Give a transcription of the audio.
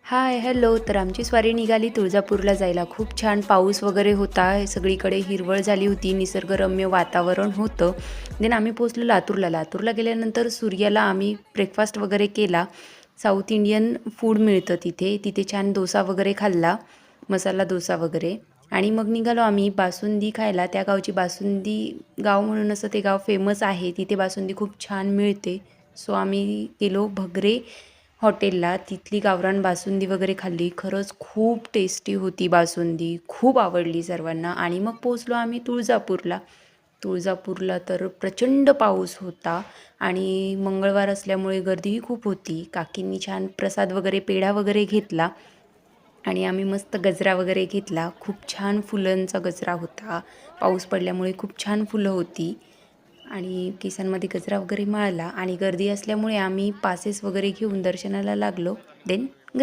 हाय, hello. तर आमची स्वारी निघाली तुळजापूरला जायला. खूप छान पाऊस वगैरे होता. सगळीकडे हिरवळ झाली होती. निसर्गरम्य वातावरण होतं. देन आम्ही पोहोचलो लातूरला. लातूरला गेल्यानंतर सूर्याला आम्ही ब्रेकफास्ट वगैरे केला. साऊथ इंडियन फूड मिळतं तिथे. तिथे छान डोसा वगैरे खाल्ला, मसाला डोसा वगैरे. आणि मग निघालो आम्ही बासुंदी खायला. त्या गावची बासुंदी गाव म्हणून असं ते गाव फेमस आहे. तिथे बासुंदी खूप छान मिळते. सो आम्ही गेलो भगरे हॉटेलला. तिथली गावरान बासुंदी वगैरे खाल्ली. खरंच खूप टेस्टी होती बासुंदी. खूप आवडली सर्वांना. आणि मग पोहोचलो आम्ही तुळजापूरला. तुळजापूरला तर प्रचंड पाऊस होता आणि मंगळवार असल्यामुळे गर्दीही खूप होती. काकींनी छान प्रसाद वगैरे, पेढा वगैरे घेतला आणि आम्ही मस्त गजरा वगैरे घेतला. खूप छान फुलांचा गजरा होता. पाऊस पडल्यामुळे खूप छान फुलं होती आणि केसांमध्ये गजरा वगैरे माळला आणि गर्दी असल्यामुळे आम्ही पासेस वगैरे घेऊन दर्शनाला लागलो. देन